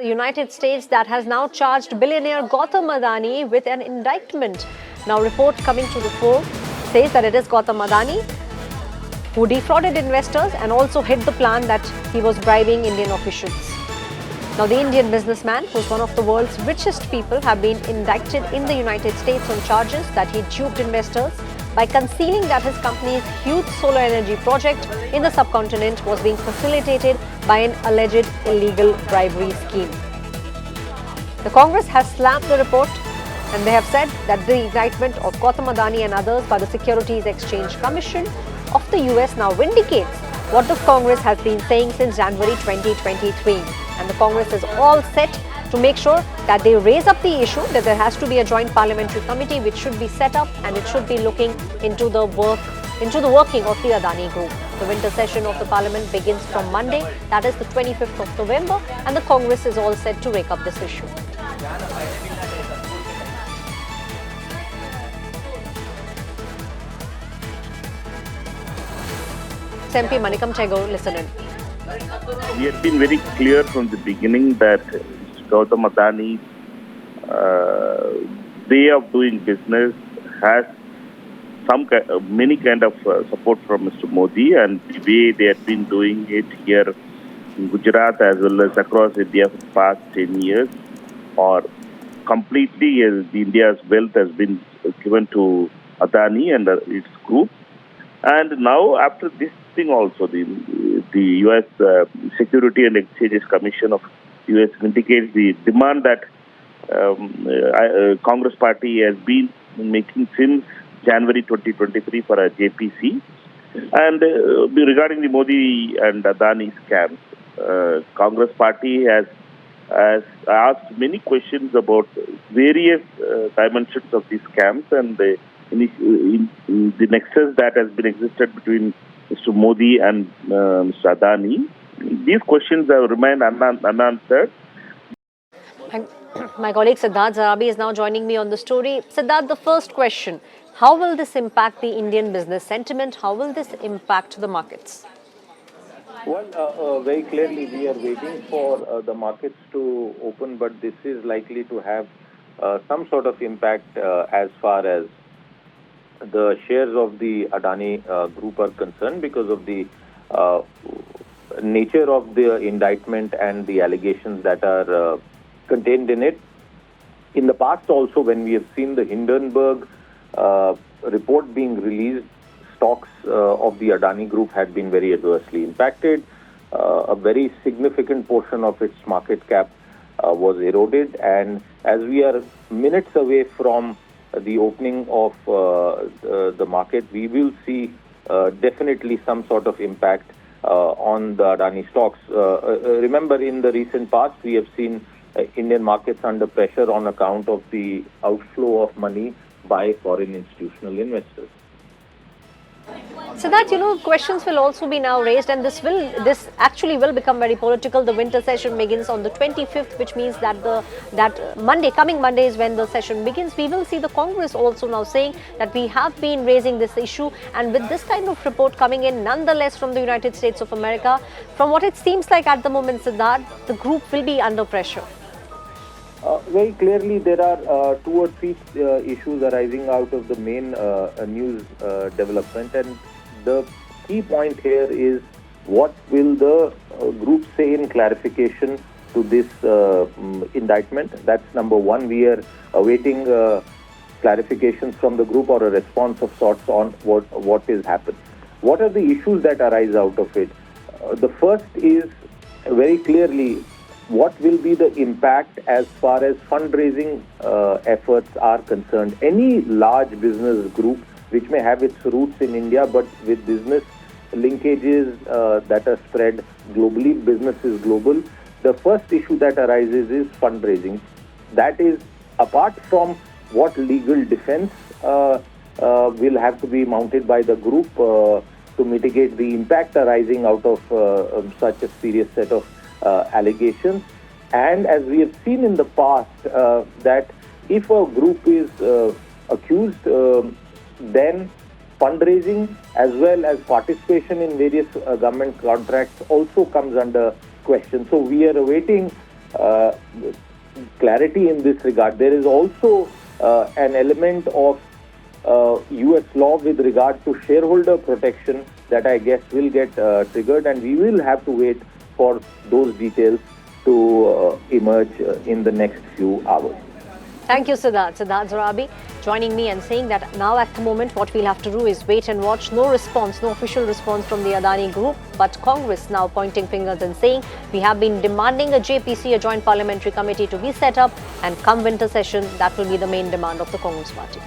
The United States that has now charged billionaire Gautam Adani with an indictment. Now, report coming to the fore says that it is Gautam Adani who defrauded investors and also hid the plan that he was bribing Indian officials. Now, the Indian businessman, who's one of the world's richest people, have been indicted in the United States on charges that he duped investors by concealing that his company's huge solar energy project in the subcontinent was being facilitated by an alleged illegal bribery scheme. The Congress has slammed the report and they have said that the indictment of Gautam Adani and others by the Securities Exchange Commission of the US now vindicates what the Congress has been saying since January 2023. And the Congress is all set to make sure that they raise up the issue, that there has to be a joint parliamentary committee which should be set up and it should be looking into the working of the Adani Group. The winter session of the parliament begins from Monday, that is the 25th of November, and the Congress is all set to rake up this issue. MP Manikam Chego, listen in. We had been very clear from the beginning that Gautam Adani's way of doing business has many kind of support from Mr. Modi, and the way they had been doing it here in Gujarat as well as across India for the past 10 years, or completely India's wealth has been given to Adani and its group. And now after this thing also, the U.S. Security and Exchanges Commission of U.S. indicates the demand that Congress party has been making since January 2023 for a JPC. And regarding the Modi and Adani scams, Congress party has asked many questions about various dimensions of these scams and the nexus that has been existed between Mr. Modi and Mr. Adani. These questions have remained unanswered. My colleague Siddharth Zarabi is now joining me on the story. Siddharth, the first question, how will this impact the Indian business sentiment? How will this impact the markets? Well, very clearly we are waiting for the markets to open, but this is likely to have some sort of impact as far as the shares of the Adani Group are concerned, because of the nature of the indictment and the allegations that are contained in it. In the past also, when we have seen the Hindenburg report being released, stocks of the Adani Group had been very adversely impacted. A very significant portion of its market cap was eroded, and as we are minutes away from the opening of the market, we will see definitely some sort of impact on the Adani stocks. Remember, in the recent past, we have seen Indian markets under pressure on account of the outflow of money by foreign institutional investors. So that, questions will also be now raised, and this actually will become very political. The winter session begins on the 25th, which means that coming Monday is when the session begins. We will see the Congress also now saying that we have been raising this issue, and with this kind of report coming in nonetheless from the United States of America, from what it seems like at the moment, Siddharth, the group will be under pressure. Very clearly, there are 2 or 3 issues arising out of the main news development, and the key point here is what will the group say in clarification to this indictment. That's number one. We are awaiting clarifications from the group or a response of sorts on what has happened. What are the issues that arise out of it? The first is very clearly what will be the impact as far as fundraising efforts are concerned. Any large business group which may have its roots in India but with business linkages that are spread globally, business is global. The first issue that arises is fundraising. That is, apart from what legal defense will have to be mounted by the group to mitigate the impact arising out of such a serious set of allegations. And as we have seen in the past, that if a group is accused, then fundraising as well as participation in various government contracts also comes under question. So we are awaiting clarity in this regard. There is also an element of US law with regard to shareholder protection that I guess will get triggered, and we will have to wait for those details to emerge in the next few hours. Thank you, Siddharth. Siddharth Zorabi joining me and saying that now at the moment what we'll have to do is wait and watch. No response, no official response from the Adani Group, but Congress now pointing fingers and saying we have been demanding a JPC, a Joint Parliamentary Committee, to be set up, and come winter session, that will be the main demand of the Congress party.